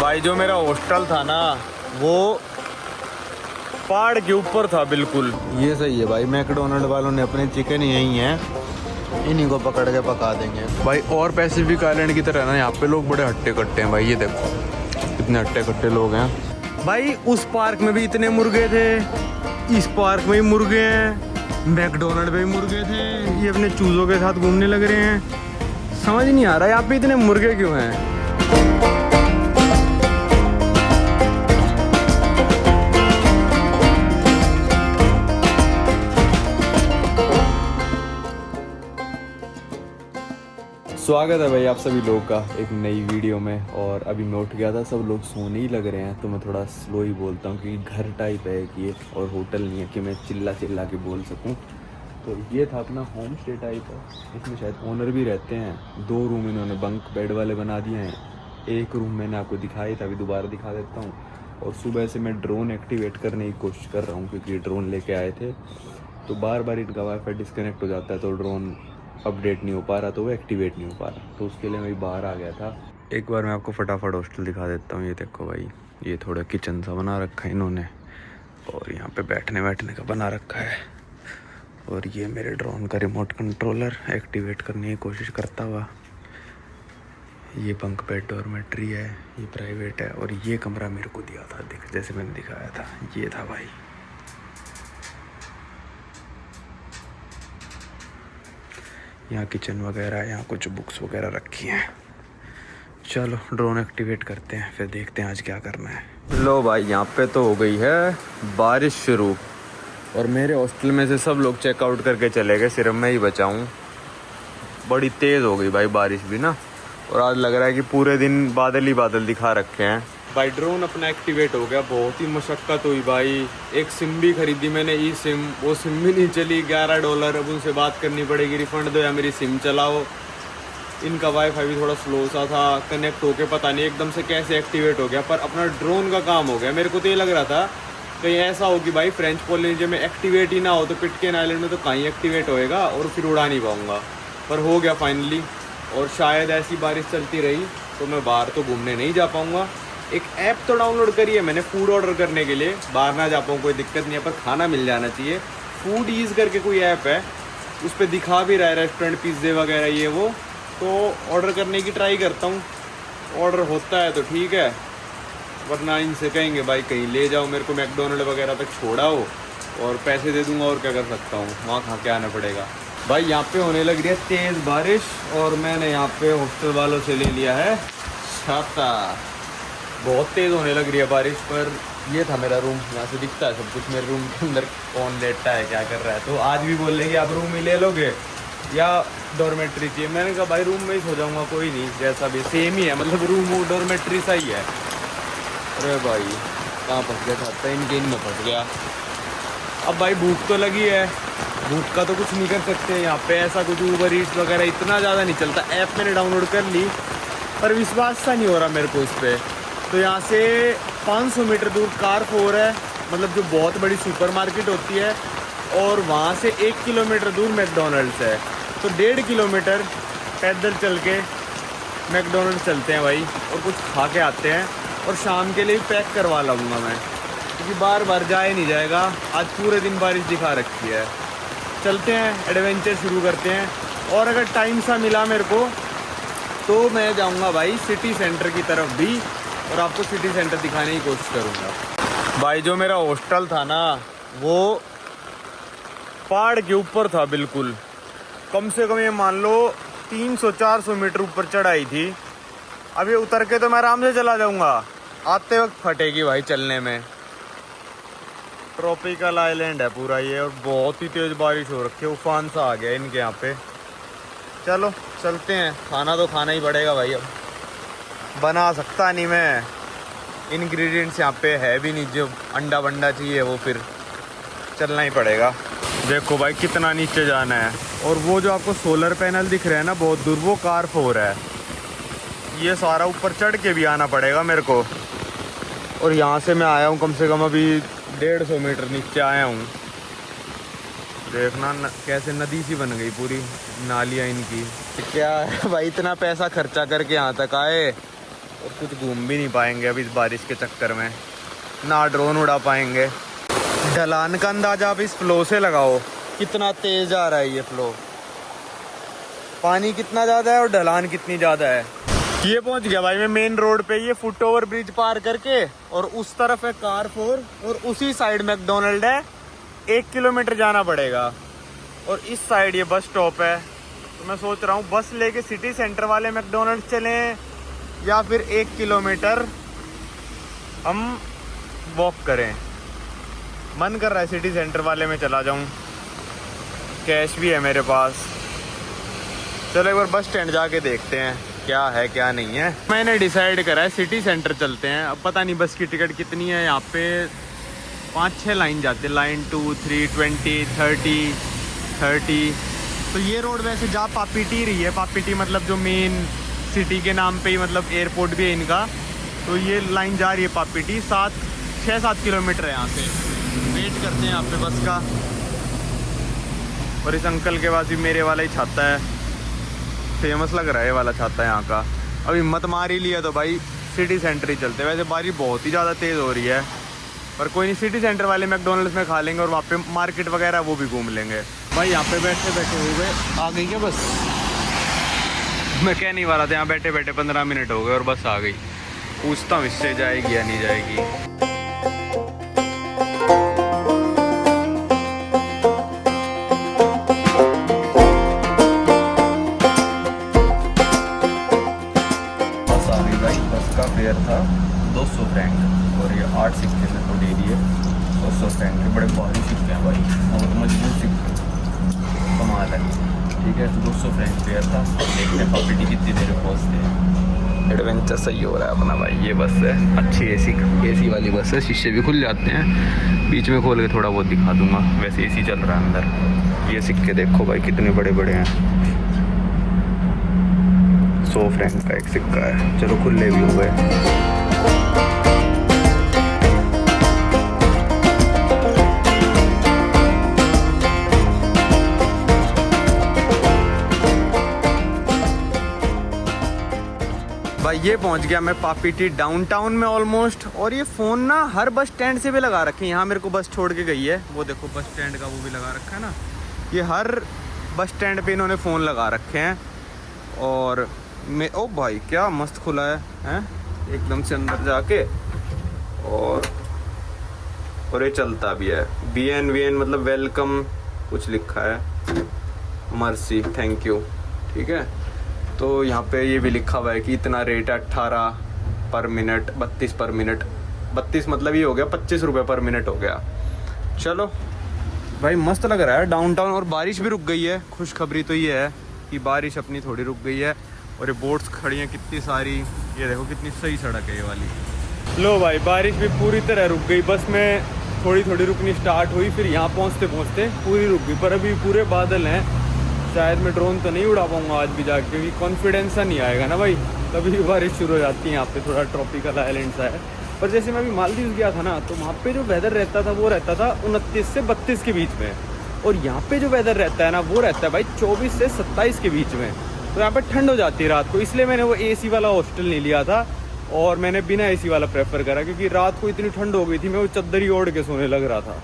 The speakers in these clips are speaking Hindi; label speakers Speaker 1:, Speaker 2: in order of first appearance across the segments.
Speaker 1: भाई जो मेरा हॉस्टल था ना वो पहाड़ के ऊपर था बिल्कुल। ये सही है भाई, मैकडोनल्ड वालों ने अपने चिकन यही है, इन्हीं को पकड़ के पका देंगे भाई। और पैसिफिक आइलैंड की तरह ना यहाँ पे लोग बड़े हट्टे कट्टे हैं भाई। ये देखो कितने हट्टे कट्टे लोग हैं भाई। उस पार्क में भी इतने मुर्गे थे, इस पार्क में भी मुर्गे हैं, मैकडोनल्ड में भी मुर्गे थे। ये अपने चूजों के साथ घूमने लग रहे हैं। समझ नहीं आ रहा यहाँ पे इतने मुर्गे क्यों हैं। स्वागत है भाई आप सभी लोगों का एक नई वीडियो में। और अभी मैं उठ गया था, सब लोग सोने ही लग रहे हैं, तो मैं थोड़ा स्लो ही बोलता हूँ क्योंकि घर टाइप है कि ये, और होटल नहीं है कि मैं चिल्ला चिल्ला के बोल सकूँ। तो ये था अपना होम स्टे टाइप है, इसमें शायद ओनर भी रहते हैं। 2 रूम इन्होंने बंक बेड वाले बना दिए हैं। एक रूम मैंने आपको दिखाई था, अभी दोबारा दिखा देता हूँ। और सुबह से मैं ड्रोन एक्टिवेट करने की कोशिश कर रहा हूँ क्योंकि ड्रोन लेके आए थे, तो बार बार इनका वाईफाई डिस्कनेक्ट हो जाता है, तो ड्रोन अपडेट नहीं हो पा रहा, तो वो एक्टिवेट नहीं हो पा रहा। तो उसके लिए मैं बाहर आ गया था। एक बार मैं आपको फटाफट हॉस्टल दिखा देता हूँ। ये देखो भाई, ये थोड़ा किचन सा बना रखा है इन्होंने, और यहाँ पे बैठने का बना रखा है। और ये मेरे ड्रोन का रिमोट कंट्रोलर एक्टिवेट करने की कोशिश करता हुआ। ये बंक बेड डॉर्मेट्री है, ये प्राइवेट है। और ये कमरा मेरे को दिया था, देख जैसे मैंने दिखाया था, ये था भाई। यहाँ किचन वगैरह है, यहाँ कुछ बुक्स वगैरह रखी हैं। चलो ड्रोन एक्टिवेट करते हैं, फिर देखते हैं आज क्या करना है। लो भाई, यहाँ पे तो हो गई है बारिश शुरू, और मेरे हॉस्टल में से सब लोग चेकआउट करके चले गए, सिर्फ मैं ही बचा हूँ। बड़ी तेज़ हो गई भाई बारिश भी ना, और आज लग रहा है कि पूरे दिन बादल ही बादल दिखा रखे हैं भाई। ड्रोन अपना एक्टिवेट हो गया, बहुत ही मशक्क़त हुई भाई। एक सिम भी खरीदी मैंने, ई सिम, वो सिम भी नहीं चली। $11, अब उनसे बात करनी पड़ेगी, रिफंड दो या मेरी सिम चलाओ। इनका वाईफाई भी थोड़ा स्लो सा था, कनेक्ट होके पता नहीं एकदम से कैसे एक्टिवेट हो गया, पर अपना ड्रोन का काम हो गया। मेरे को तो ये लग रहा था कहीं ऐसा हो कि भाई फ्रेंच पोलिनेशिया में एक्टिवेट ही ना हो, तो पिटकेन आइलैंड में तो कहीं एक्टिवेट होएगा और फिर उड़ा नहीं पाऊँगा, पर हो गया फाइनली। और शायद ऐसी बारिश चलती रही तो मैं बाहर तो घूमने नहीं जा पाऊँगा। एक ऐप तो डाउनलोड करी है मैंने फूड ऑर्डर करने के लिए, बाहर ना जा पाऊँ कोई दिक्कत नहीं है, पर खाना मिल जाना चाहिए। फूड ईज़ करके कोई ऐप है, उस पर दिखा भी रहा है रेस्टोरेंट, पिज़्ज़े वगैरह ये वो, तो ऑर्डर करने की ट्राई करता हूँ। ऑर्डर होता है तो ठीक है, वरना इनसे कहेंगे भाई कहीं ले जाओ मेरे को, मैकडोनल्ड वगैरह तक छोड़ाओ, और पैसे दे दूँगा, और क्या कर सकता हूँ, वहाँ खा के आना पड़ेगा भाई। यहाँ पे होने लग रही है तेज़ बारिश, और मैंने यहाँ पे हॉस्टल वालों से ले लिया है छाता। बहुत तेज़ होने लग रही है बारिश। पर ये था मेरा रूम, यहाँ से दिखता है सब कुछ। मेरे रूम के अंदर कौन लेटता है, क्या कर रहा है, तो आज भी बोल लेंगे आप रूम ही ले लोगे या डॉर्मेट्री चाहिए। मैंने कहा भाई रूम में ही सो जाऊँगा, कोई नहीं, जैसा भी सेम ही है, मतलब रूम डॉर्मेट्री सा ही है। अरे भाई कहाँ फंस गया था, इनके इन में फंस गया। अब भाई भूख तो लगी है, भूख का तो कुछ नहीं कर सकते। यहाँ पे ऐसा कुछ ऊबर ईट्स वगैरह इतना ज़्यादा नहीं चलता। ऐप मैंने डाउनलोड कर ली, पर विश्वास सा नहीं हो रहा मेरे को इस पर। तो यहाँ से 500 मीटर दूर कारफोर है, मतलब जो बहुत बड़ी सुपरमार्केट होती है, और वहाँ से 1 किलोमीटर दूर मैकडोनल्ड्स है। तो 1.5 किलोमीटर पैदल चल के मैकडोनल्ड्स चलते हैं भाई, और कुछ खा के आते हैं, और शाम के लिए पैक करवा लाऊंगा मैं, क्योंकि बार बार जाए नहीं जाएगा। आज पूरे दिन बारिश दिखा रखी है। चलते हैं, एडवेंचर शुरू करते हैं। और अगर टाइम सा मिला मेरे को तो मैं जाऊंगा भाई सिटी सेंटर की तरफ भी, और आपको सिटी सेंटर दिखाने की कोशिश करूंगा। भाई जो मेरा हॉस्टल था ना वो पहाड़ के ऊपर था बिल्कुल, कम से कम ये मान लो 300-400 मीटर ऊपर चढ़ाई थी। अभी उतर के तो मैं आराम से चला जाऊंगा, आते वक्त फटेगी भाई चलने में। ट्रॉपिकल आइलैंड है पूरा ये, और बहुत ही तेज़ बारिश हो रखी है, उफान सा आ गया इनके यहाँ पे। चलो चलते हैं, खाना तो खाना ही पड़ेगा भाई। अब बना सकता नहीं मैं, इंग्रेडिएंट्स यहाँ पे है भी नहीं, जो अंडा वंडा चाहिए वो फिर चलना ही पड़ेगा। देखो भाई कितना नीचे जाना है, और वो जो आपको सोलर पैनल दिख रहे हैं ना बहुत दूर, वो कारफोर है। ये सारा ऊपर चढ़ के भी आना पड़ेगा मेरे को, और यहाँ से मैं आया हूँ कम से कम अभी 150 मीटर नीचे आया हूँ। देखना कैसे नदी सी बन गई पूरी, नालियाँ इनकी। क्या है भाई, इतना पैसा खर्चा करके यहाँ तक आए और कुछ घूम भी नहीं पाएंगे अभी इस बारिश के चक्कर में, ना ड्रोन उड़ा पाएंगे। ढलान का अंदाजा आप इस फ्लो से लगाओ, कितना तेज आ रहा है ये फ्लो, पानी कितना ज़्यादा है और ढलान कितनी ज़्यादा है। ये पहुंच गया भाई मैं मेन रोड पे, ये फुट ओवर ब्रिज पार करके, और उस तरफ है कारफोर और उसी साइड मैकडोनल्ड है, 1 किलोमीटर जाना पड़ेगा। और इस साइड ये बस स्टॉप है। तो मैं सोच रहा हूँ बस लेके सिटी सेंटर वाले मैकडोनल्ड चलें या फिर 1 किलोमीटर हम वॉक करें। मन कर रहा है सिटी सेंटर वाले में चला जाऊँ, कैश भी है मेरे पास। चलो एक बार बस स्टैंड जाके देखते हैं क्या है क्या नहीं है। मैंने डिसाइड करा है सिटी सेंटर चलते हैं। अब पता नहीं बस की टिकट कितनी है। यहाँ पे 5-6 लाइन जाते हैं, लाइन 2, 3, 20, 30। तो ये रोड वैसे जा पापीटी रही है। पापीटी मतलब जो मेन सिटी के नाम पे ही मतलब एयरपोर्ट भी है इनका। तो ये लाइन जा रही है पापीटी, 6-7 किलोमीटर है यहाँ से। वेट करते हैं यहाँ पे बस का। और इस अंकल के पास भी मेरे वाला ही छाता है, फेमस लग रहा है ये वाला छाता है यहाँ का। अब हिम्मत मार ही लिया तो भाई सिटी सेंटर ही चलते हैं। वैसे बारिश बहुत ही ज़्यादा तेज़ हो रही है, पर कोई नहीं, सिटी सेंटर वाले मैकडोनल्ड्स में खा लेंगे और वहाँ पे मार्केट वगैरह वो भी घूम लेंगे। भाई यहाँ पे बैठे बैठे हो गए, आ गई क्या बस? मैं कह नहीं वाला था, यहाँ बैठे बैठे 15 मिनट हो गए और बस आ गई। पूछता हूँ इससे जाएगी या नहीं जाएगी। फेयर था 200 फ्रैंक और ये 8 सिक्के से तो दे दिए 200 फ्रैंक के। बड़े भारी सिक्के हैं भाई, और तो मजबूत सिक्के, कमाल है। ठीक है, तो 200 फ्रैंक फेयर था। देखते हैं पापीटी कितनी देर में पहुँचते हैं। एडवेंचर सही हो रहा है अपना भाई। ये बस है अच्छी एसी वाली बस है, शीशे भी खुल जाते हैं। बीच में खोल के थोड़ा बहुत दिखा दूंगा, वैसे एसी चल रहा है अंदर। ये सिक्के देखो भाई कितने बड़े बड़े हैं। 100 फ्रैंक का एक सिक्का है। चलो खुले भी हो गए। भाई ये पहुंच गया मैं पापीटी डाउनटाउन में ऑलमोस्ट। और ये फ़ोन ना हर बस स्टैंड से भी लगा रखे हैं। यहाँ मेरे को बस छोड़ के गई है, वो देखो बस स्टैंड का वो भी लगा रखा है ना। ये हर बस स्टैंड पे इन्होंने फ़ोन लगा रखे हैं। और मैं ओ भाई क्या मस्त खुला है एकदम से अंदर जाके। और ये चलता भी है, BN मतलब वेलकम कुछ लिखा है, मर्सी, थैंक यू। ठीक है, तो यहाँ पे ये भी लिखा हुआ है कि इतना रेट है 18 पर मिनट, 32 पर मिनट। 32 मतलब ये हो गया 25 रुपये पर मिनट हो गया। चलो भाई मस्त लग रहा है डाउनटाउन। और बारिश भी रुक गई है। खुशखबरी तो ये है कि बारिश अपनी थोड़ी रुक गई है। और ये बोट्स खड़ी हैं कितनी सारी, ये देखो कितनी सही सड़क है ये वाली। लो भाई बारिश भी पूरी तरह रुक गई। बस में थोड़ी थोड़ी रुकनी स्टार्ट हुई, फिर यहाँ पहुँचते पहुँचते पूरी रुक गई। पर अभी पूरे बादल हैं, शायद मैं ड्रोन तो नहीं उड़ा पाऊँगा आज भी जाके, क्योंकि कॉन्फिडेंस नहीं आएगा ना भाई। तभी बारिश शुरू हो जाती है यहाँ पे, थोड़ा ट्रॉपिकल आइलैंड सा है। पर जैसे मैं अभी मालदीव गया था ना, तो वहाँ पे जो वेदर रहता था वो रहता था 29 से 32 के बीच में। और यहाँ पे जो वेदर रहता है ना वो रहता है भाई 24 से 27 के बीच में। तो यहाँ पे ठंड हो जाती है रात को, इसलिए मैंने वो AC वाला हॉस्टल नहीं लिया था और मैंने बिना AC वाला प्रेफर करा, क्योंकि रात को इतनी ठंड हो गई थी, मैं वो चद्दर ही ओढ़ के सोने लग रहा था।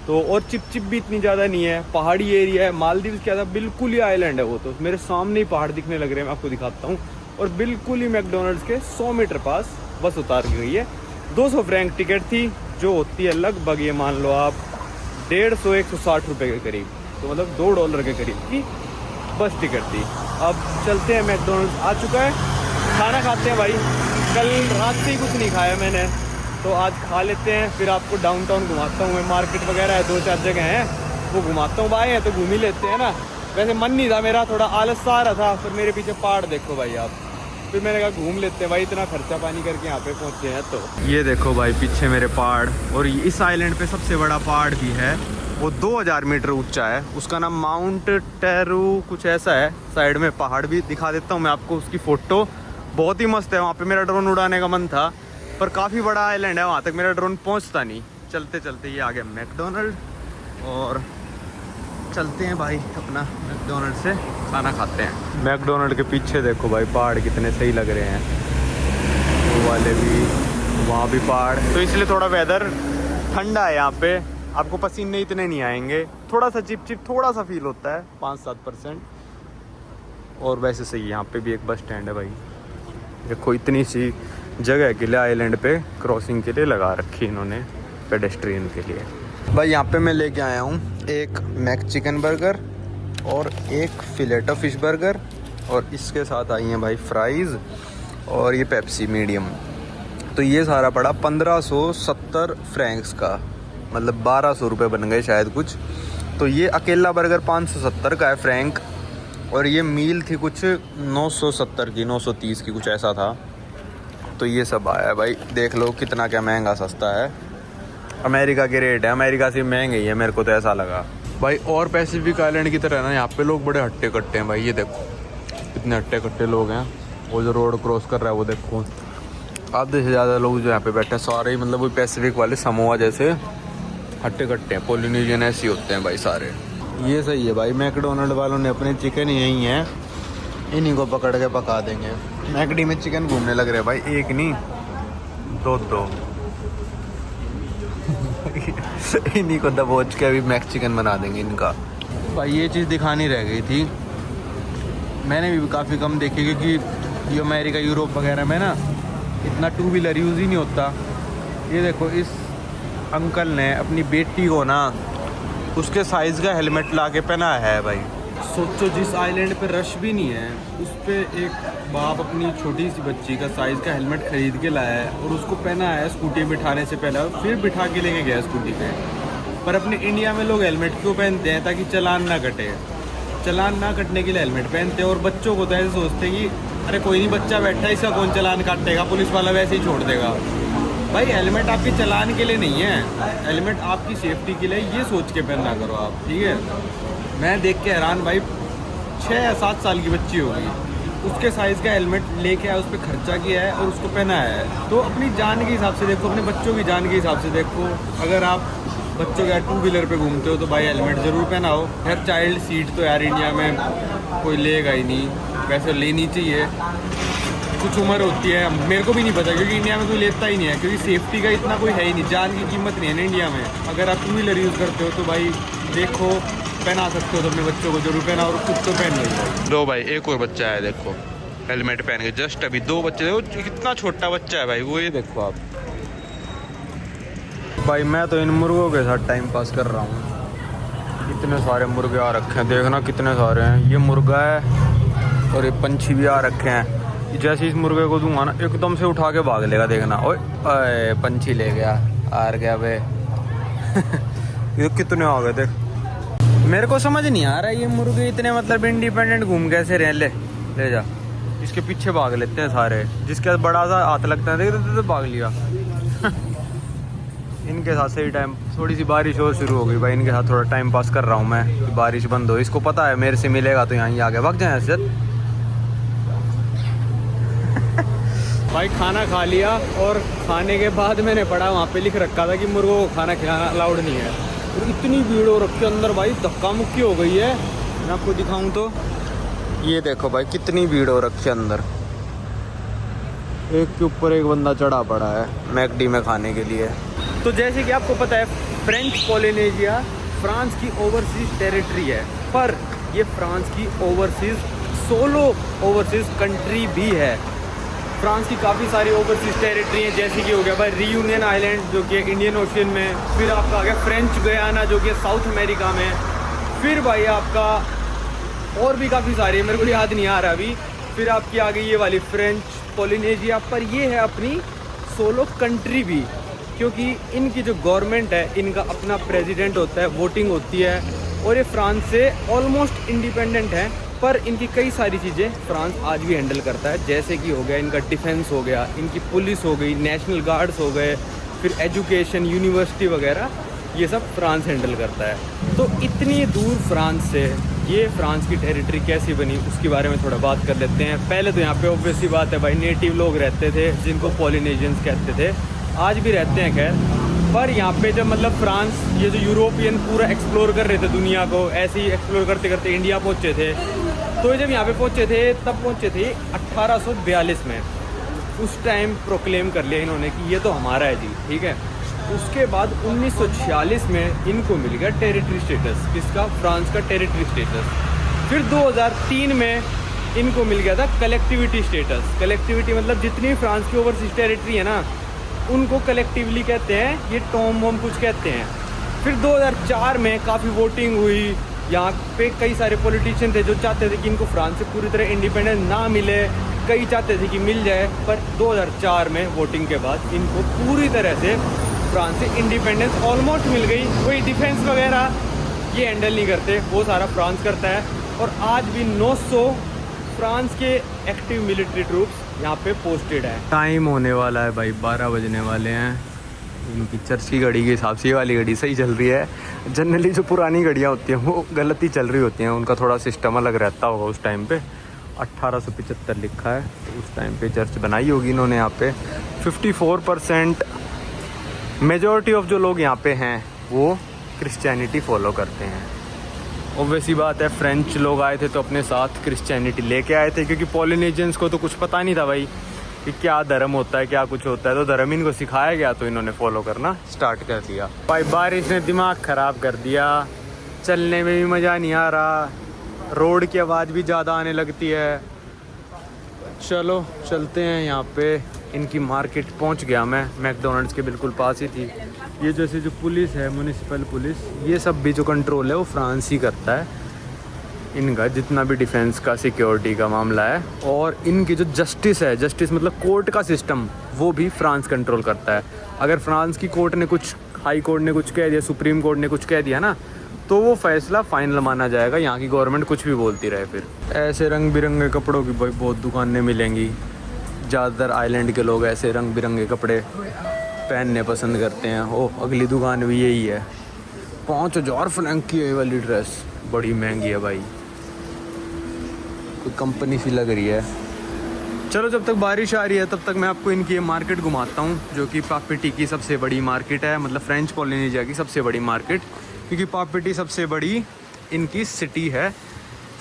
Speaker 1: तो और चिप भी इतनी ज़्यादा नहीं है, पहाड़ी एरिया है। मालदीव क्या था, बिल्कुल ही आइलैंड है वो। तो मेरे सामने ही पहाड़ दिखने लग रहे हैं, मैं आपको दिखाता हूँ। और बिल्कुल ही मैकडोनल्ड्स के 100 मीटर पास बस उतार गई है। 200 फ्रैंक टिकट थी, जो होती है लगभग ये मान लो आप 150-160 रुपये के करीब, तो मतलब $2 के करीब की बस टिकट थी। अब चलते हैं, मैकडोनल्ड्स आ चुका है, खाना खाते हैं भाई। कल रात से ही कुछ नहीं खाया मैंने, तो आज खा लेते हैं। फिर आपको डाउनटाउन घुमाता हूँ मैं, मार्केट वगैरह है 2-4 जगह हैं वो घुमाता हूँ। आए हैं तो घूम ही लेते हैं ना। वैसे मन नहीं था मेरा, थोड़ा आलस सा आ रहा था, फिर मेरे पीछे पहाड़ देखो भाई आप। फिर मैंने कहा घूम लेते हैं भाई, इतना खर्चा पानी करके यहाँ पे पहुँचे हैं। तो ये देखो भाई पीछे मेरे पहाड़। और इस आइलैंड पे सबसे बड़ा पहाड़ भी है, वो 2000 मीटर ऊंचा है। उसका नाम माउंट टेरू कुछ ऐसा है। साइड में पहाड़ भी दिखा देता हूँ मैं आपको, उसकी फ़ोटो बहुत ही मस्त है। वहाँ पे मेरा ड्रोन उड़ाने का मन था, पर काफ़ी बड़ा आइलैंड है, वहाँ तक मेरा ड्रोन पहुँचता नहीं। चलते चलते ये आ गया मैकडोनल्ड, और चलते हैं भाई अपना मैकडोनल्ड से खाना खाते हैं। मैकडोनल्ड के पीछे देखो भाई पहाड़ कितने सही लग रहे हैं। वाले भी, वहाँ भी पहाड़, तो इसलिए थोड़ा वेदर ठंडा है यहाँ पे। आपको पसीने इतने नहीं आएंगे, थोड़ा सा चिप थोड़ा सा फील होता है 5-7%। और वैसे सही, यहाँ पे भी एक बस स्टैंड है भाई। देखो इतनी सी जगह के लिए आइलैंड पे क्रॉसिंग के लिए लगा रखी इन्होंने, पेडेस्ट्रियन के लिए। भाई यहाँ पे मैं लेके आया हूँ एक मैक चिकन बर्गर और एक फिलेटो फिश बर्गर, और इसके साथ आई हैं भाई फ्राइज़ और ये पेप्सी मीडियम। तो ये सारा पड़ा 1570 फ्रैंक्स का, मतलब 1200 रुपये बन गए शायद कुछ। तो ये अकेला बर्गर 570 का है फ्रैंक, और ये मील थी कुछ 970 की, 930 की, कुछ ऐसा था। तो ये सब आया है भाई, देख लो कितना क्या महंगा सस्ता है। अमेरिका के रेट है, अमेरिका से महंगे ही है, मेरे को तो ऐसा लगा भाई। और पैसिफिक आइलैंड की तरह ना यहाँ पे लोग बड़े हट्टे कट्टे हैं भाई। ये देखो कितने हट्टे कट्टे लोग हैं। वो जो रोड क्रॉस कर रहा है वो देखो, आधे से ज़्यादा लोग जो यहाँ पे बैठे हैं सारे, मतलब वो पैसिफिक वाले समोआ जैसे हट्टे कट्टे हैं, पोलिनेशियन ऐसे होते हैं भाई सारे। ये सही है भाई, मैकडोनल्ड वालों ने अपने चिकन यहीं हैं, इन्हीं को पकड़ के पका देंगे। मैकडी में चिकन घूमने लग रहे हैं भाई, एक नहीं दो इन्हीं को दबोच के अभी मैक चिकन बना देंगे इनका। भाई ये चीज़ दिखानी रह गई थी, मैंने भी काफ़ी कम देखी, क्योंकि ये अमेरिका यूरोप वगैरह में ना इतना 2 व्हीलर यूज़ ही नहीं होता। ये देखो इस अंकल ने अपनी बेटी को ना उसके साइज़ का हेलमेट ला के पहना है भाई। सोचो जिस आइलैंड पे रश भी नहीं है, उस पे एक बाप अपनी छोटी सी बच्ची का साइज़ का हेलमेट ख़रीद के लाया है और उसको पहना है स्कूटी बिठाने से पहले, और फिर बिठा के लेके गया स्कूटी पे। पर अपने इंडिया में लोग हेलमेट क्यों पहनते हैं? ताकि चालान ना कटे। चालान ना कटने के लिए हेलमेट पहनते हैं। और बच्चों को तो ऐसे सोचते हैं कि अरे कोई नहीं, बच्चा बैठा है, इसका कौन चालान काटेगा, पुलिस वाला वैसे ही छोड़ देगा। भाई हेलमेट आपके चालान के लिए नहीं है, हेलमेट आपकी सेफ्टी के लिए, ये सोच के पहनना करो आप, ठीक है। मैं देख के हैरान भाई, 6 या 7 साल की बच्ची होगी, उसके साइज़ का हेलमेट लेके आया, उस पर खर्चा किया है और उसको पहनाया है। तो अपनी जान के हिसाब से देखो, अपने बच्चों की जान के हिसाब से देखो। अगर आप बच्चों के 2 व्हीलर पे घूमते हो तो भाई हेलमेट ज़रूर पहनाओ। यार चाइल्ड सीट तो यार इंडिया में कोई लेगा ही नहीं, वैसे लेनी चाहिए। कुछ उम्र होती है, मेरे को भी नहीं पता, क्योंकि इंडिया में कोई लेता ही नहीं है, क्योंकि सेफ्टी का इतना कोई है ही नहीं, जान की कीमत नहीं है ना इंडिया में। अगर आप 2 व्हीलर यूज़ करते हो तो भाई देखो, पहना सकते हो तो अपने बच्चों को जरूर पहना, और खुद तो पहन लो। दो भाई, एक और बच्चा है देखो हेलमेट पहन के, जस्ट अभी 2 बच्चे देखो, कितना छोटा बच्चा है भाई वो, ये देखो आप। भाई मैं तो इन मुर्गों के साथ टाइम पास कर रहा हूँ। इतने सारे मुर्गे आ रखे हैं, देखना कितने सारे हैं। ये मुर्गा है और ये पंछी भी आ रखे हैं। जैसे इस मुर्गे को दूंगा ना, एकदम से उठा के भाग लेगा, देखना। ओए पंछी ले गया, हार गया बे ये कितने आ गए देख। मेरे को समझ नहीं आ रहा है ये मुर्गे इतने मतलब इंडिपेंडेंट घूम कैसे रहे। ले जा, इसके पीछे भाग लेते हैं सारे, जिसके बड़ा सा हाथ लगता है देख तो भाग लिया इनके साथ सही टाइम। थोड़ी सी बारिश और शुरू हो गई भाई, इनके साथ थोड़ा टाइम पास कर रहा हूँ मैं कि बारिश बंद हो। इसको पता है मेरे से मिलेगा तो यहाँ आगे भाग जाए ऐसे। भाई खाना खा लिया, और खाने के बाद मैंने पढ़ा वहाँ पे लिख रखा था कि मुर्गों को खाना खिलाना अलाउड नहीं है। और इतनी भीड़ हो रखी अंदर भाई, धक्का मुक्की हो गई है। मैं आपको दिखाऊं तो ये देखो भाई कितनी भीड़ हो रखी है अंदर, एक के ऊपर एक बंदा चढ़ा पड़ा है मैकडी में खाने के लिए। तो जैसे कि आपको पता है, फ्रेंच पोलिनेशिया फ्रांस की ओवरसीज टेरिटरी है, पर ये फ्रांस की सोलो ओवरसीज कंट्री भी है। फ्रांस की काफ़ी सारी ओवरसीज टेरिटरी हैं, जैसे कि हो गया भाई रियूनियन आइलैंड जो कि इंडियन ओशियन में, फिर आपका आ गया फ्रेंच गयाना जो कि साउथ अमेरिका में, फिर भाई आपका और भी काफ़ी सारी है, मेरे को याद नहीं आ रहा अभी। फिर आपकी आ गई ये वाली फ्रेंच पोलिनेशिया, पर ये है अपनी सोलो कंट्री भी, क्योंकि इनकी जो गवर्नमेंट है, इनका अपना प्रेसिडेंट होता है, वोटिंग होती है, और ये फ्रांस से ऑलमोस्ट इंडिपेंडेंट है। पर इनकी कई सारी चीज़ें फ्रांस आज भी हैंडल करता है, जैसे कि हो गया इनका डिफेंस हो गया, इनकी पुलिस हो गई, नेशनल गार्ड्स हो गए, फिर एजुकेशन, यूनिवर्सिटी वगैरह, ये सब फ्रांस हैंडल करता है। तो इतनी दूर फ्रांस से ये फ्रांस की टेरिटरी कैसी बनी, उसके बारे में थोड़ा बात कर लेते हैं। पहले तो यहाँ पे ऑब्वियसली बात है भाई, नेटिव लोग रहते थे जिनको पोलिनेशियंस कहते थे, आज भी रहते हैं खैर। पर यहाँ पे जब मतलब फ्रांस, ये जो यूरोपियन पूरा एक्सप्लोर कर रहे थे दुनिया को, ऐसे ही एक्सप्लोर करते करते इंडिया पहुँचे थे। तो जब यहाँ पे पहुँचे थे, तब पहुँचे थे 1842 में। उस टाइम प्रोक्लेम कर लिया इन्होंने कि ये तो हमारा है जी, ठीक है। उसके बाद 1946 में इनको मिल गया टेरिटरी स्टेटस, किसका, फ्रांस का टेरिटरी स्टेटस। फिर 2003 में इनको मिल गया था कलेक्टिविटी स्टेटस। कलेक्टिविटी मतलब जितनी फ्रांस की ओवरसीज टेरिटरी है ना, उनको कलेक्टिवली कहते हैं, ये टॉम वॉम कुछ कहते हैं। फिर 2004 में काफ़ी वोटिंग हुई, यहाँ पे कई सारे पॉलिटिशियन थे जो चाहते थे कि इनको फ्रांस से पूरी तरह इंडिपेंडेंस ना मिले, कई चाहते थे कि मिल जाए, पर 2004 में वोटिंग के बाद इनको पूरी तरह से फ्रांस से इंडिपेंडेंस ऑलमोस्ट मिल गई। कोई डिफेंस वगैरह ये हैंडल नहीं करते, वो सारा फ्रांस करता है। और आज भी 900 फ्रांस के एक्टिव मिलिट्री ट्रूप्स यहाँ पे पोस्टेड है। टाइम होने वाला है भाई, 12 बजने वाले हैं। इनकी चर्च की घड़ी के हिसाब से ये वाली घड़ी सही चल रही है। जनरली जो पुरानी घड़ियाँ होती हैं वो गलत ही चल रही होती हैं, उनका थोड़ा सिस्टम अलग रहता होगा। उस टाइम पे 1875 लिखा है, तो उस टाइम पे चर्च बनाई होगी इन्होंने यहाँ पे। 54% मेजॉरिटी ऑफ जो लोग यहाँ पे हैं वो क्रिश्चियनिटी फॉलो करते हैं। ऑब्वियसली बात है, फ्रेंच लोग आए थे तो अपने साथ क्रिश्चियनिटी लेके आए थे, क्योंकि पॉलिनेशियंस को तो कुछ पता नहीं था भाई कि क्या धर्म होता है, क्या कुछ होता है। तो धर्म इनको सिखाया गया तो इन्होंने फॉलो करना स्टार्ट कर दिया। भाई बारिश ने दिमाग ख़राब कर दिया, चलने में भी मज़ा नहीं आ रहा, रोड की आवाज़ भी ज़्यादा आने लगती है। चलो चलते हैं। यहाँ पे इनकी मार्केट पहुँच गया मैं, मैकडोनल्ड्स के बिल्कुल पास ही थी। ये जैसे जो पुलिस है, म्यूनिसिपल पुलिस, ये सब भी जो कंट्रोल है वो फ्रांस ही करता है। इनका जितना भी डिफेंस का, सिक्योरिटी का मामला है, और इनकी जो जस्टिस है, जस्टिस मतलब कोर्ट का सिस्टम, वो भी फ्रांस कंट्रोल करता है। अगर फ्रांस की कोर्ट ने कुछ, हाई कोर्ट ने कुछ कह दिया, सुप्रीम कोर्ट ने कुछ कह दिया ना, तो वो फैसला फाइनल माना जाएगा। यहाँ की गवर्नमेंट कुछ भी बोलती रहे। फिर ऐसे रंग बिरंगे कपड़ों की भाई बहुत दुकानें मिलेंगी। ज़्यादातर आइलैंड के लोग ऐसे रंग बिरंगे कपड़े पहनने पसंद करते हैं। ओह, अगली दुकान भी यही है। 5000 फ्रैंक की है वाली ड्रेस, बड़ी महंगी है भाई, कोई कंपनी सी लग रही है। चलो, जब तक बारिश आ रही है तब तक मैं आपको इनकी ये मार्केट घुमाता हूँ, जो कि पापीटी की सबसे बड़ी मार्केट है, मतलब फ्रेंच पॉलिनेशिया की सबसे बड़ी मार्केट। क्योंकि पापीटी सबसे बड़ी इनकी सिटी है।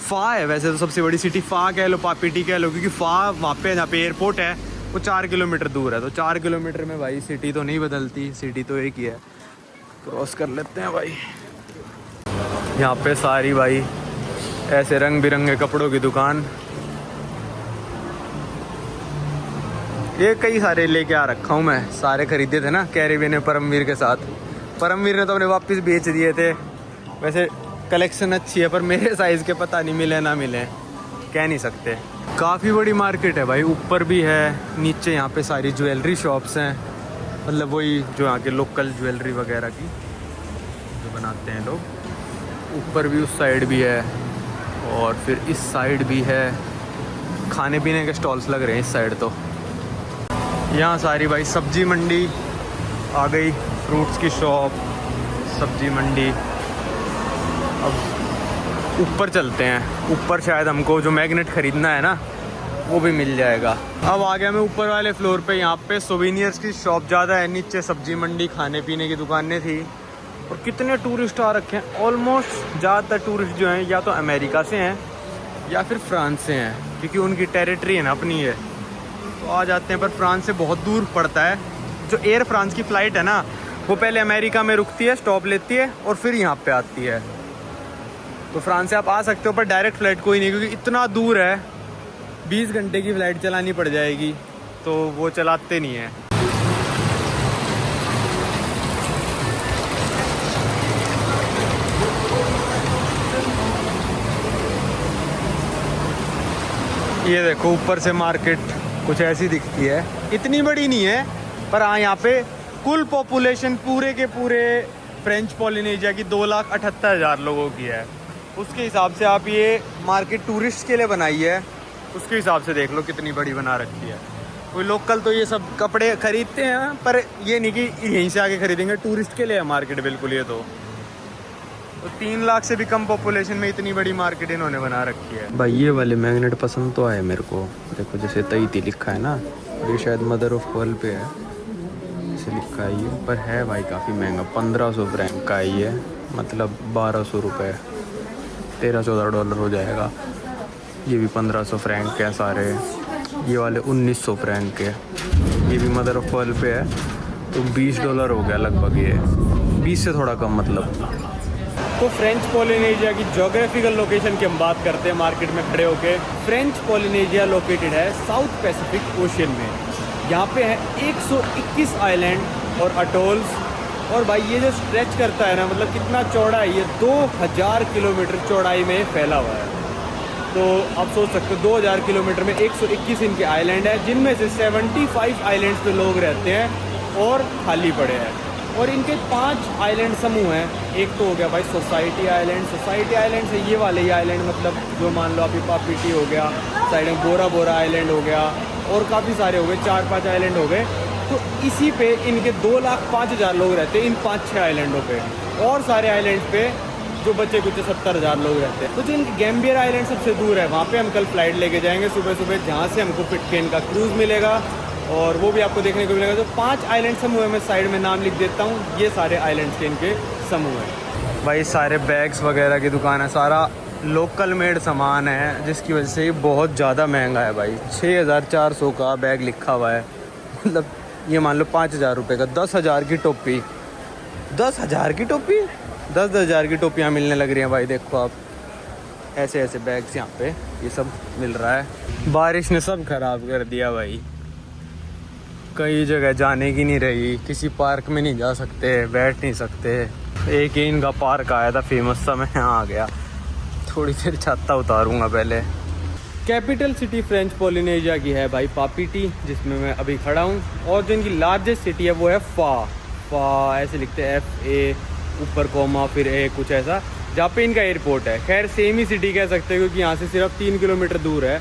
Speaker 1: फा है वैसे तो सबसे बड़ी सिटी, फा कह लो, पापीटी कह लो, क्योंकि फा वहाँ पे जहाँ पे एयरपोर्ट है वो 4 किलोमीटर दूर है। तो 4 किलोमीटर में भाई सिटी तो नहीं बदलती, सिटी तो एक ही है। क्रॉस कर लेते हैं भाई। यहाँ पे सारी भाई ऐसे रंग बिरंगे कपड़ों की दुकान, ये कई सारे लेके आ रखा हूँ मैं। सारे खरीदे थे ना कैरिबियन ने परमवीर के साथ। परमवीर ने तो अपने वापस बेच दिए थे। वैसे कलेक्शन अच्छी है, पर मेरे साइज़ के पता नहीं मिले ना मिले, कह नहीं सकते। काफ़ी बड़ी मार्केट है भाई, ऊपर भी है, नीचे यहाँ पे सारी ज्वेलरी शॉप्स हैं, मतलब वही जो यहाँ के लोकल ज्वेलरी वगैरह की जो बनाते हैं लोग। ऊपर भी उस साइड भी है, और फिर इस साइड भी है। खाने पीने के स्टॉल्स लग रहे हैं इस साइड। तो यहाँ सारी भाई सब्जी मंडी आ गई, फ्रूट्स की शॉप, सब्जी मंडी। अब ऊपर चलते हैं, ऊपर शायद हमको जो मैग्नेट ख़रीदना है ना वो भी मिल जाएगा। अब आ गया मैं ऊपर वाले फ्लोर पे। यहाँ पे सोवेनियर्स की शॉप ज़्यादा है, नीचे सब्जी मंडी, खाने पीने की दुकानें थी। और कितने टूरिस्ट आ रखे हैं, ऑलमोस्ट ज़्यादातर टूरिस्ट जो हैं या तो अमेरिका से हैं या फिर फ्रांस से हैं, क्योंकि उनकी टेरिटरी है ना अपनी है, तो आ जाते हैं। पर फ्रांस से बहुत दूर पड़ता है। जो एयर फ्रांस की फ़्लाइट है ना, वो पहले अमेरिका में रुकती है, स्टॉप लेती है, और फिर यहाँ पे आती है। तो फ्रांस से आप आ सकते हो, पर डायरेक्ट फ़्लाइट कोई नहीं, क्योंकि इतना दूर है, 20 घंटे की फ़्लाइट चलानी पड़ जाएगी, तो वो चलाते नहीं हैं। ये देखो ऊपर से मार्केट कुछ ऐसी दिखती है, इतनी बड़ी नहीं है, पर हाँ यहाँ पे कुल पॉपुलेशन पूरे के पूरे फ्रेंच पॉलिनेशिया की 2,78,000 लोगों की है। उसके हिसाब से आप ये मार्केट टूरिस्ट के लिए बनाई है, उसके हिसाब से देख लो कितनी बड़ी बना रखी है। कोई लोकल तो ये सब कपड़े खरीदते हैं, पर ये नहीं कि यहीं से आके खरीदेंगे, टूरिस्ट के लिए है मार्केट बिल्कुल। ये तो 3 लाख से भी कम पॉपुलेशन में इतनी बड़ी मार्केट इन्होंने बना रखी है। भाई ये वाले मैग्नेट पसंद तो आए मेरे को। देखो जैसे तईती लिखा है ना, ये शायद मदर ऑफ पर्ल पे है, ऐसे लिखा है ये, पर है भाई काफ़ी महंगा। 1500 फ्रैंक का ही है, मतलब 1200 रुपये, 13-14 डॉलर हो जाएगा। ये भी 1500 फ्रैंक है सारे। ये वाले 1900 फ्रैंक के। ये भी मदर ऑफ पर्ल पे है, तो $20 हो गया लगभग, ये 20 से थोड़ा कम मतलब।
Speaker 2: तो फ्रेंच पॉलिनेशिया की ज्योग्राफिकल लोकेशन की हम बात करते हैं मार्केट में खड़े होके। फ्रेंच पॉलिनेशिया लोकेटेड है साउथ पैसिफिक ओशियन में। यहाँ पे है 121 आइलैंड और अटोल्स। और भाई ये जो स्ट्रेच करता है ना, मतलब कितना चौड़ा है ये, 2000 किलोमीटर चौड़ाई में फैला हुआ है। तो आप सोच सकते हो 2000 किलोमीटर में 121 इनके आइलैंड है, जिनमें से 75 आइलैंड्स पे लोग रहते हैं और खाली पड़े हैं। और इनके 5 आइलैंड समूह हैं। एक तो हो गया भाई सोसाइटी आइलैंड। सोसाइटी आइलैंड से ये वाले ही आइलैंड, मतलब जो मान लो अभी पापीटी हो गया, साइड में बोरा बोरा आइलैंड हो गया, और काफ़ी सारे हो गए, 4-5 आइलैंड हो गए। तो इसी पे इनके 2,05,000 लोग रहते हैं इन 5-6 आइलैंडों पे। और सारे आइलैंड पे जो बच्चे कुछ 70,000 लोग रहते हैं। तो जो इनके गैम्बियर आइलैंड सबसे दूर है, वहाँ पे हम कल फ्लाइट लेके जाएंगे सुबह सुबह, जहाँ से हमको पिटकेन का क्रूज़ मिलेगा और वो भी आपको देखने को मिलेगा। जो 5 आइलैंड समूह है, मैं साइड में नाम लिख देता हूँ, ये सारे आइलैंड्स के इनके समूह हैं।
Speaker 1: भाई सारे बैग्स वगैरह की दुकान है, सारा लोकल मेड सामान है, जिसकी वजह से ये बहुत ज़्यादा महंगा है भाई। 6400 का बैग लिखा हुआ है, मतलब ये मान लो 5000 रुपये का। 10,000 की टोपी, 10,000 की टोपी, 10,000 की टोपियाँ मिलने लग रही हैं भाई। देखो आप, ऐसे ऐसे बैग्स यहाँ पे ये सब मिल रहा है। बारिश ने सब खराब कर दिया भाई, कई जगह जाने की नहीं रही, किसी पार्क में नहीं जा सकते, बैठ नहीं सकते। एक ही इनका पार्क आया था फेमस सा, मैं यहाँ आ गया। थोड़ी देर छाता उतारूंगा पहले।
Speaker 2: कैपिटल सिटी फ्रेंच पॉलिनेशिया की है भाई पापीटी, जिसमें मैं अभी खड़ा हूँ। और जो इनकी लार्जेस्ट सिटी है वो है फा ऐसे लिखते हैं, FA ऊपर कॉमा फिर ए कुछ ऐसा, जहाँ पे इनका एयरपोर्ट है। खैर सेम ही सिटी कह सकते हैं, क्योंकि यहाँ से सिर्फ 3 किलोमीटर दूर है।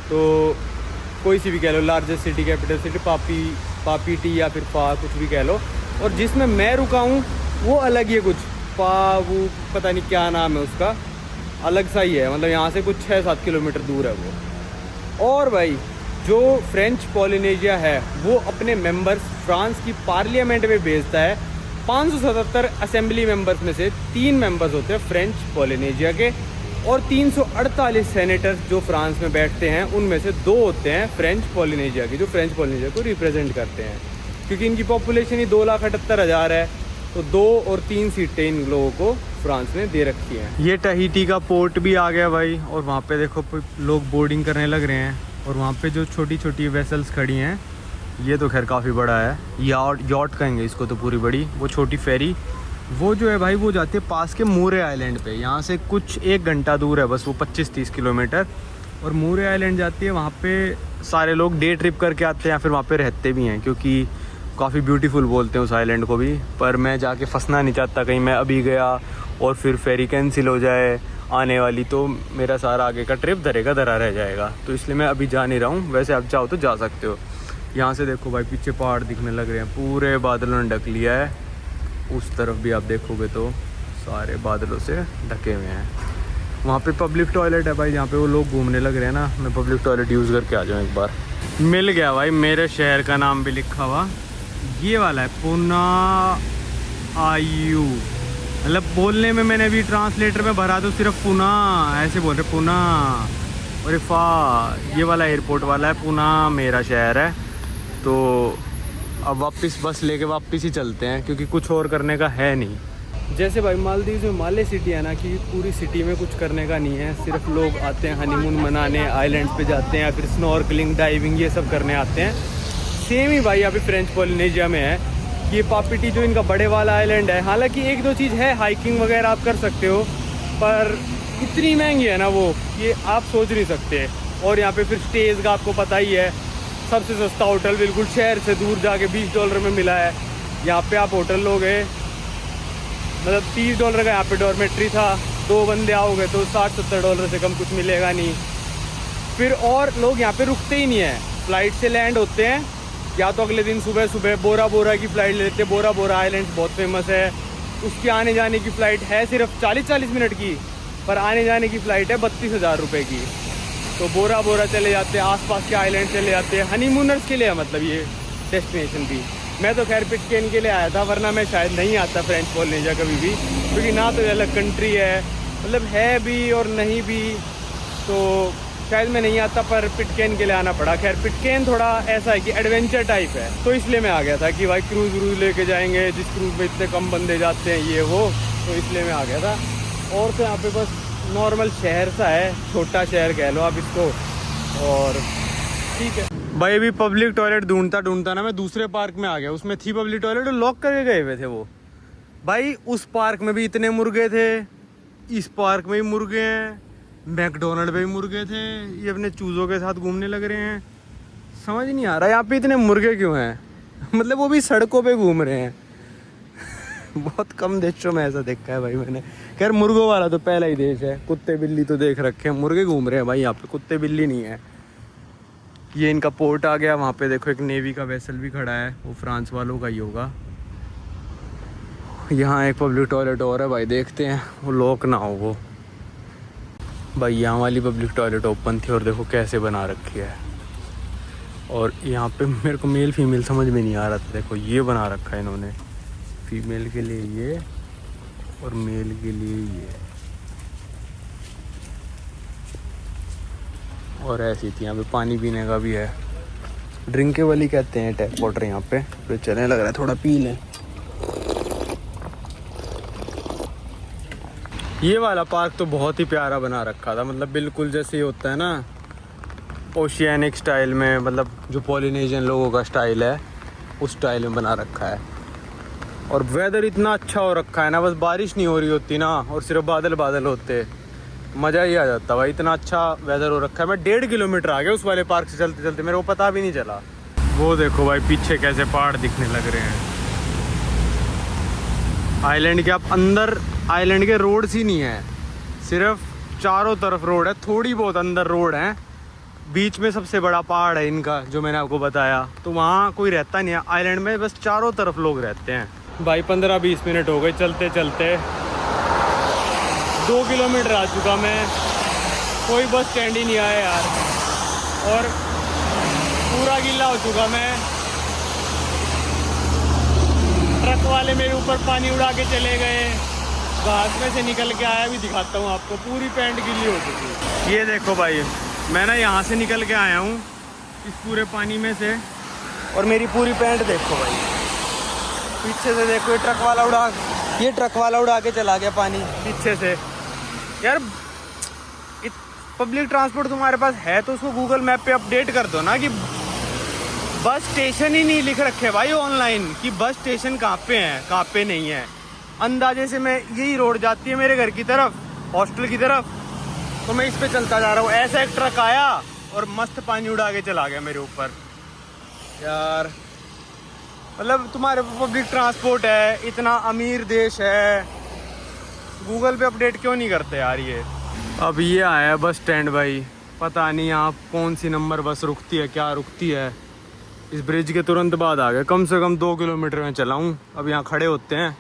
Speaker 2: तो कोई सी भी कह लो, लार्जेस्ट सिटी, कैपिटल सिटी, पापीटी या फिर फा, कुछ भी कह लो। और जिसमें मैं रुका हूँ वो अलग ही है, कुछ वो पता नहीं क्या नाम है उसका, अलग सा ही है, मतलब यहाँ से कुछ 6-7 किलोमीटर दूर है वो। और भाई जो फ्रेंच पॉलिनेशिया है वो अपने मेंबर्स फ्रांस की पार्लियामेंट में भेजता है। 577 असेंबली मेंबर्स में से 3 मेंबर्स होते हैं फ्रेंच पॉलिनेशिया के, और 348 सेनेटर्स जो फ्रांस में बैठते हैं उनमें से 2 होते हैं फ्रेंच पॉलिनेशिया की, जो फ्रेंच पॉलिनेशिया को रिप्रेजेंट करते हैं। क्योंकि इनकी पॉपुलेशन ही 2,78,000 है, तो 2 और 3 सीटें इन लोगों को फ्रांस ने दे रखी हैं।
Speaker 1: ये टहीटी का पोर्ट भी आ गया भाई, और वहाँ पे देखो लोग बोर्डिंग करने लग रहे हैं। और वहाँ पे जो छोटी छोटी वेसल्स खड़ी हैं, ये तो खैर काफ़ी बड़ा है, यॉट कहेंगे इसको तो पूरी बड़ी। वो छोटी फेरी वो जो है भाई, वो जाती है पास के मूरे आइलैंड पे। यहाँ से कुछ 1 घंटा दूर है बस, वो 25-30 किलोमीटर। और मूरे आइलैंड जाती है, वहाँ पे सारे लोग डे ट्रिप करके आते हैं या फिर वहाँ पे रहते भी हैं, क्योंकि काफ़ी ब्यूटीफुल बोलते हैं उस आइलैंड को भी। पर मैं जाके फंसना नहीं चाहता, कहीं मैं अभी गया और फिर फेरी कैंसिल हो जाए आने वाली, तो मेरा सारा आगे का ट्रिप धरा रह जाएगा। तो इसलिए मैं अभी जा नहीं रहा हूँ। वैसे आप चाहो तो जा सकते हो। यहाँ से देखो भाई, पीछे पहाड़ दिखने लग रहे हैं, पूरे बादलों ने ढक लिया है। उस तरफ भी आप देखोगे तो सारे बादलों से ढके हुए हैं। वहाँ पे पब्लिक टॉयलेट है भाई, जहाँ पे वो लोग घूमने लग रहे हैं ना। मैं पब्लिक टॉयलेट यूज़ करके आ जाऊँ एक बार। मिल गया भाई, मेरे शहर का नाम भी लिखा हुआ, ये वाला है पुना आयु। मतलब बोलने में मैंने अभी ट्रांसलेटर में भरा तो सिर्फ पुना ऐसे बोल रहे, पुना। और ये वाला एयरपोर्ट वाला है, पुना मेरा शहर है। तो अब वापस बस लेके वापस ही चलते हैं, क्योंकि कुछ और करने का है नहीं।
Speaker 2: जैसे भाई मालदीव में माले सिटी है ना, कि पूरी सिटी में कुछ करने का नहीं है, सिर्फ लोग आते हैं हनीमून मनाने, आइलैंड्स पे जाते हैं या फिर स्नॉर्कलिंग, डाइविंग ये सब करने आते हैं। सेम ही भाई यहाँ पे फ्रेंच पॉलिनेशिया में है कि ये पापीटी जो इनका बड़े वाला आइलैंड है। हालांकि 1-2 चीज़ है, हाइकिंग वगैरह आप कर सकते हो, पर इतनी महंगी है ना वो, ये आप सोच नहीं सकते। और यहाँ पे फिर स्टेज का आपको पता ही है, सबसे सस्ता होटल बिल्कुल शहर से दूर जाके $20 में मिला है। यहाँ पे आप होटल लोगे, मतलब $30 का यहाँ पे डॉर्मेट्री था, 2 बंदे आओगे तो $60-70 से कम कुछ मिलेगा नहीं। फिर और लोग यहाँ पे रुकते ही नहीं है, फ्लाइट से लैंड होते हैं, या तो अगले दिन सुबह सुबह बोरा बोरा की फ़्लाइट लेते हैं। बोरा बोरा आइलैंड बहुत फेमस है, उसकी आने जाने की फ़्लाइट है सिर्फ 40-40 मिनट की, पर आने जाने की फ़्लाइट है 32,000 रुपये की। तो बोरा बोरा चले जाते हैं, आसपास के आइलैंड चले जाते हैं, हनीमूनर्स के लिए है मतलब ये डेस्टिनेशन भी। मैं तो खैर पिटकेन के लिए आया था, वरना मैं शायद नहीं आता फ्रेंच पॉलिनेशिया कभी भी, क्योंकि ना तो अलग कंट्री है, मतलब है भी और नहीं भी। तो शायद मैं नहीं आता, पर पिटकेन के लिए आना पड़ा। खैर पिटकेन थोड़ा ऐसा है कि एडवेंचर टाइप है, तो इसलिए मैं आ गया था कि भाई क्रूज़ व्रूज लेके जाएंगे, जिस क्रूज़ में इतने कम बंदे जाते हैं ये वो, तो इसलिए मैं आ गया था। और तो यहाँ पे बस नॉर्मल शहर सा है, छोटा शहर कह लो आप इसको, और ठीक है। भाई अभी पब्लिक टॉयलेट ढूंढता ना मैं दूसरे पार्क में आ गया। उसमें थी पब्लिक टॉयलेट और लॉक करके गए हुए थे वो। भाई उस पार्क में भी इतने मुर्गे थे, इस पार्क में भी मुर्गे हैं, मैकडोनल्ड पे भी मुर्गे थे, ये अपने चूज़ों के साथ घूमने लग रहे हैं। समझ नहीं आ रहा यहाँ पे इतने मुर्गे क्यों हैं। मतलब वो भी सड़कों पे घूम रहे हैं। बहुत कम देशों में ऐसा देखा है भाई मैंने। खैर मुर्गों वाला तो पहला ही देश है, कुत्ते बिल्ली तो देख रखे हैं, मुर्गे घूम रहे हैं भाई यहाँ पे, कुत्ते बिल्ली नहीं है। ये इनका पोर्ट आ गया। वहाँ पे देखो एक नेवी का वेसल भी खड़ा है, वो फ्रांस वालों का ही होगा। यहाँ एक पब्लिक टॉयलेट और है भाई, देखते हैं वो लॉक ना हो वो। भाई यहाँ वाली पब्लिक टॉयलेट ओपन थी और देखो कैसे बना रखी है। और यहाँ पे मेरे को मेल फीमेल समझ में नहीं आ रहा था। देखो ये बना रखा है इन्होंने, फीमेल के लिए ये और मेल के लिए ये। और ऐसी थी यहाँ पे पानी पीने का भी है, ड्रिंकेबल ही कहते हैं टैप वाटर यहाँ पे। तो चलने लग रहा है, थोड़ा पी लें। ये वाला पार्क तो बहुत ही प्यारा बना रखा था, मतलब बिल्कुल जैसे ही होता है ना ओशियानिक स्टाइल में, मतलब जो पॉलिनेशियन लोगों का स्टाइल है उस स्टाइल में बना रखा है। और वेदर इतना अच्छा हो रखा है ना, बस बारिश नहीं हो रही होती ना और सिर्फ बादल बादल होते, मज़ा ही आ जाता भाई। इतना अच्छा वेदर हो रखा है। मैं 1.5 किलोमीटर आ गया उस वाले पार्क से चलते चलते, मेरे को पता भी नहीं चला। वो देखो भाई पीछे कैसे पहाड़ दिखने लग रहे हैं। आइलैंड के आप अंदर, आइलैंड के रोड ही नहीं है, सिर्फ चारों तरफ रोड है, थोड़ी बहुत अंदर रोड है। बीच में सबसे बड़ा पहाड़ है इनका जो मैंने आपको बताया, तो वहाँ कोई रहता नहीं है आइलैंड में, बस चारों तरफ लोग रहते हैं। भाई 15-20 मिनट हो गए चलते चलते, 2 किलोमीटर आ चुका मैं, कोई बस स्टैंड ही नहीं आया यार। और पूरा गीला हो चुका मैं, ट्रक वाले मेरे ऊपर पानी उड़ा के चले गए, घास में से निकल के आया भी, दिखाता हूँ आपको, पूरी पैंट गीली हो चुकी। ये देखो भाई मैं ना यहाँ से निकल के आया हूँ इस पूरे पानी में से, और मेरी पूरी पैंट देखो भाई, पीछे से देखो ये ट्रक वाला उड़ा के चला गया पानी पीछे से। यार पब्लिक ट्रांसपोर्ट तुम्हारे पास है तो उसको गूगल मैप पे अपडेट कर दो ना, कि बस स्टेशन ही नहीं लिख रखे भाई ऑनलाइन कि बस स्टेशन कहाँ पे है कहाँ पे नहीं है। अंदाजे से मैं, यही रोड जाती है मेरे घर की तरफ, हॉस्टल की तरफ, तो मैं इस पे चलता जा रहा हूँ। ऐसा एक ट्रक आया और मस्त पानी उड़ा के चला गया मेरे ऊपर। यार मतलब तुम्हारे पब्लिक ट्रांसपोर्ट है, इतना अमीर देश है, गूगल पे अपडेट क्यों नहीं करते यार ये। अब ये आया बस स्टैंड भाई, पता नहीं यहाँ कौन सी नंबर बस रुकती है, क्या रुकती है। इस ब्रिज के तुरंत बाद आ गए, कम से कम 2 किलोमीटर में चला हूँ। अब यहाँ खड़े होते हैं,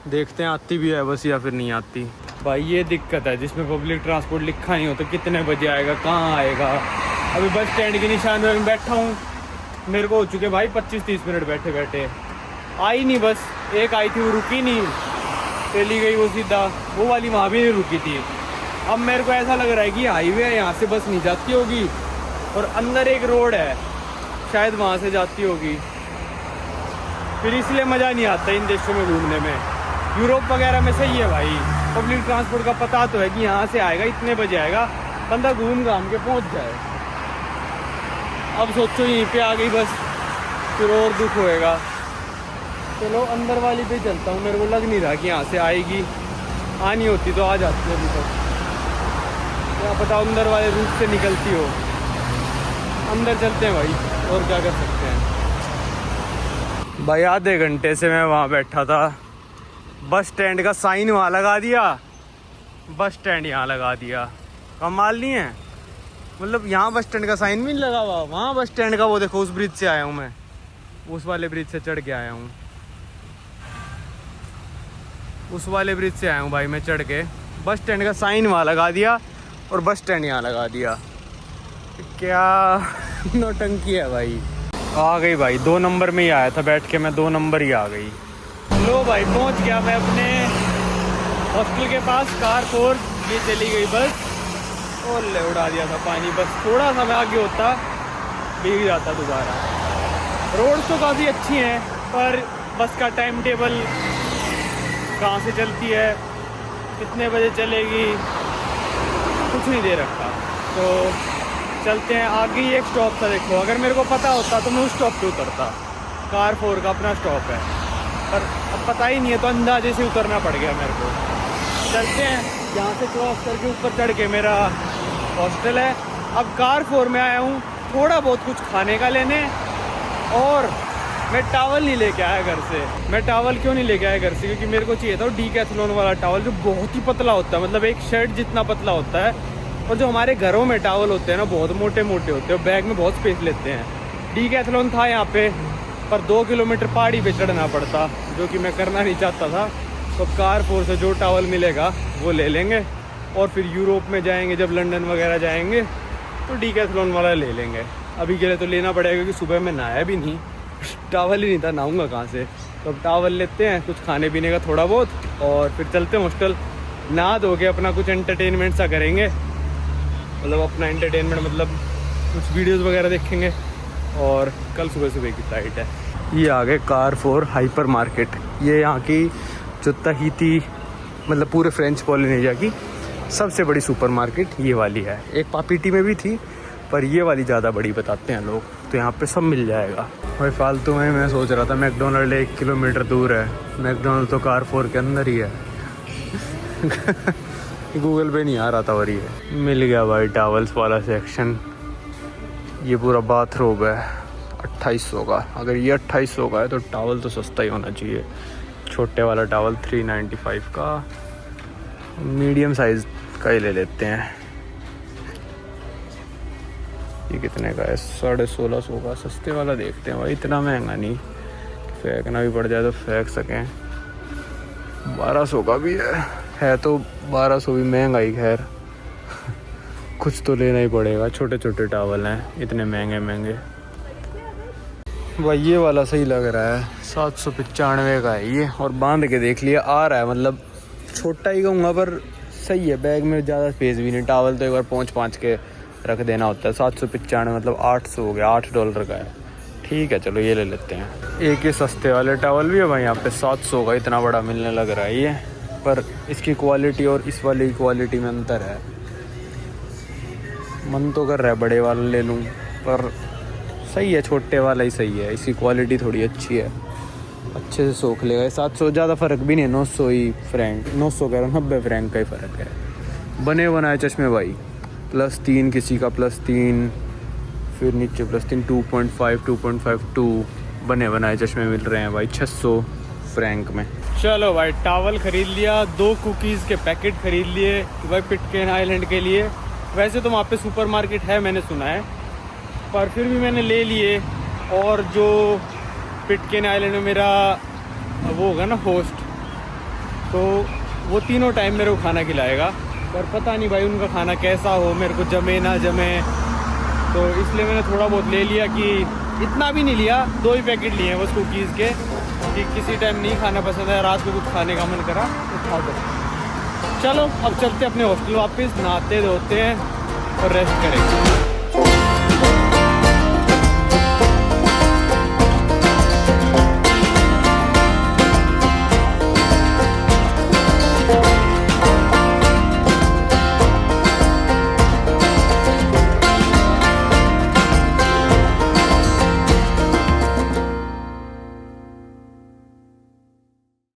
Speaker 2: देखते हैं आती भी है बस या फिर नहीं आती। भाई ये दिक्कत है, जिसमें पब्लिक ट्रांसपोर्ट लिखा नहीं होता कितने बजे आएगा, कहाँ आएगा। अभी बस स्टैंड के निशान में मैं बैठा हूँ, मेरे को हो चुके भाई 25-30 मिनट बैठे बैठे, आई नहीं बस। एक आई थी वो रुकी नहीं, चली गई वो सीधा, वो वाली वहाँ भी नहीं रुकी थी। अब मेरे को ऐसा लग रहा है कि हाईवे है, यहाँ से बस नहीं जाती होगी, और अंदर एक रोड है शायद वहाँ से जाती होगी, फिर इसलिए मज़ा नहीं आता इन देशों में घूमने में। यूरोप वगैरह में सही है भाई, पब्लिक ट्रांसपोर्ट का पता तो है कि यहाँ से आएगा, इतने बजे आएगा, बंदा घूम घाम के पहुँच जाए। अब सोचो यहीं पे आ गई बस, फिर और दुख होएगा। चलो अंदर वाली पे चलता हूँ, मेरे को लग नहीं रहा कि यहाँ से आएगी, आनी होती तो आ जाती है अभी तक, क्या पता अंदर वाले रूट से निकलती हो। अंदर चलते हैं भाई, और क्या कर सकते हैं। भाई आधे घंटे से मैं वहाँ बैठा था, बस स्टैंड का साइन वहाँ लगा दिया, बस स्टैंड यहाँ लगा दिया, कमाल नहीं है। मतलब यहाँ बस स्टैंड का साइन भी नहीं लगा हुआ, वहाँ बस स्टैंड का वो देखो, उस ब्रिज से आया हूँ मैं, उस वाले ब्रिज से चढ़ के आया हूँ, उस वाले ब्रिज से आया हूँ भाई मैं चढ़ के। बस स्टैंड का साइन वहाँ लगा दिया और बस स्टैंड यहाँ लगा दिया, क्या नौटंकी है भाई। आ गई भाई, 2 नंबर में ही आया था बैठ के मैं, 2 नंबर ही आ गई। लो भाई पहुंच गया मैं अपने हॉस्टल के पास, कार कोर्स, ये चली गई बस। ओले उड़ा दिया था पानी, बस थोड़ा सा मैं आगे होता भीग जाता दोबारा। रोड तो काफ़ी अच्छी हैं, पर बस का टाइम टेबल कहाँ से चलती है, कितने बजे चलेगी, कुछ नहीं दे रखा। तो चलते हैं आगे ही एक स्टॉप था, देखो अगर मेरे को पता होता तो मैं उस स्टॉप पे उतरता। कारफोर का अपना स्टॉप है, पर अब पता ही नहीं है तो अंदाजे से उतरना पड़ गया मेरे को। चलते हैं, यहाँ से क्रॉस करके ऊपर चढ़ के मेरा हॉस्टल है। अब कारफोर में आया हूँ थोड़ा बहुत कुछ खाने का लेने, और मैं टावल नहीं लेके आया घर से। मैं टावल क्यों नहीं लेके आया घर से, क्योंकि मेरे को चाहिए था डीकैथलॉन वाला टावल, जो बहुत ही पतला होता है, मतलब एक शर्ट जितना पतला होता है। और जो हमारे घरों में टावल होते हैं ना, बहुत मोटे मोटे होते हैं, बैग में बहुत स्पेस लेते हैं। डीकैथलॉन था यहाँ पे, पर 2 किलोमीटर पहाड़ी पे चढ़ना पड़ता, जो कि मैं करना नहीं चाहता था। तो कारफोर से जो टावल मिलेगा वो ले लेंगे, और फिर यूरोप में जाएंगे, जब लंदन वगैरह जाएंगे तो डीकैथलॉन वाला ले लेंगे। अभी के लिए तो लेना पड़ेगा, क्योंकि सुबह में नहाया भी नहीं, टावल ही नहीं था, नहाऊंगा कहाँ से। तो अब टावल लेते हैं, कुछ खाने पीने का थोड़ा बहुत, और फिर चलते हैं हॉस्टल। नहा धो के अपना कुछ एंटरटेनमेंट सा करेंगे, मतलब अपना एंटरटेनमेंट मतलब कुछ वीडियोस वगैरह देखेंगे, और कल सुबह सुबह की फ्लाइट है। ये आ गए कारफोर हाइपर मार्केट। ये यहाँ की जो तहीती, मतलब पूरे फ्रेंच पॉलिनेशिया की सबसे बड़ी सुपर मार्केट ये वाली है। एक पापीटी में भी थी, पर ये वाली ज़्यादा बड़ी बताते हैं लोग। तो यहाँ पे सब मिल जाएगा। भाई फालतू में मैं सोच रहा था मैकडोनल्ड 1 किलोमीटर दूर है, मैकडोनल्ड तो कारफोर के अंदर ही है। गूगल पे नहीं आ रहा था, और ये मिल गया भाई टावल्स वाला सेक्शन। ये पूरा बाथरोब है 2800 का। अगर ये 2800 का है तो टावल तो सस्ता ही होना चाहिए। छोटे वाला टावल 395 का, मीडियम साइज़ का ही ले लेते हैं। ये कितने का है? 1650 का। सस्ते वाला देखते हैं भाई, इतना महंगा नहीं, फेंकना भी पड़ जाए तो फेंक सकें। 1200 का भी है तो 1200 भी महंगा ही, खैर कुछ तो लेना ही पड़ेगा। छोटे छोटे टावल हैं, इतने महंगे महंगे। भाई ये वाला सही लग रहा है, 795 का है ये, और बांध के देख लिया, आ रहा है, मतलब छोटा ही कहूँगा पर सही है। बैग में ज़्यादा स्पेस भी नहीं, टावल तो एक बार पहुँच के रख देना होता है। 795 मतलब 800 हो गया, $8 का है। ठीक है चलो ये ले लेते हैं। एक ये सस्ते वाले टावल भी है भाई यहाँ पे, 700 का इतना बड़ा मिलने लग रहा है ये, पर इसकी क्वालिटी और इस वाली क्वालिटी में अंतर है। मन तो कर रहा है बड़े वाला ले लूँ, पर सही है छोटे वाला ही सही है। इसकी क्वालिटी थोड़ी अच्छी है, अच्छे से सोख लेगा। 700 ज़्यादा फ़र्क भी नहीं है, 900 ही फ्रैंक, 900 कह रहा हूँ, 90 फ्रैंक का ही फ़र्क है। बने बनाए चश्मे भाई, +3 किसी का +3, फिर नीचे +3, 2.5, 2.52 बने बनाए चश्मे मिल रहे हैं भाई 600 फ्रैंक में। चलो भाई टावल ख़रीद लिया, 2 कुकीज़ के पैकेट ख़रीद लिए भाई पिटकेन आइलैंड के लिए। वैसे तो वहाँ पे सुपर मार्केट है मैंने सुना है, पर फिर भी मैंने ले लिए। और जो पिटकेन आइलैंड में मेरा वो होगा ना होस्ट, तो वो तीनों टाइम मेरे को खाना खिलाएगा, पर पता नहीं भाई उनका खाना कैसा हो, मेरे को जमे ना जमे। तो इसलिए मैंने थोड़ा बहुत ले लिया, कि इतना भी नहीं लिया, 2 ही पैकेट लिए हैं बस कुकीज़ के, कि किसी टाइम नहीं खाना पसंद है, रात को कुछ खाने का मन करा तो खा दो। चलो अब चलते अपने हॉस्टल वापस, नहाते धोते हैं और रेस्ट करेंगे।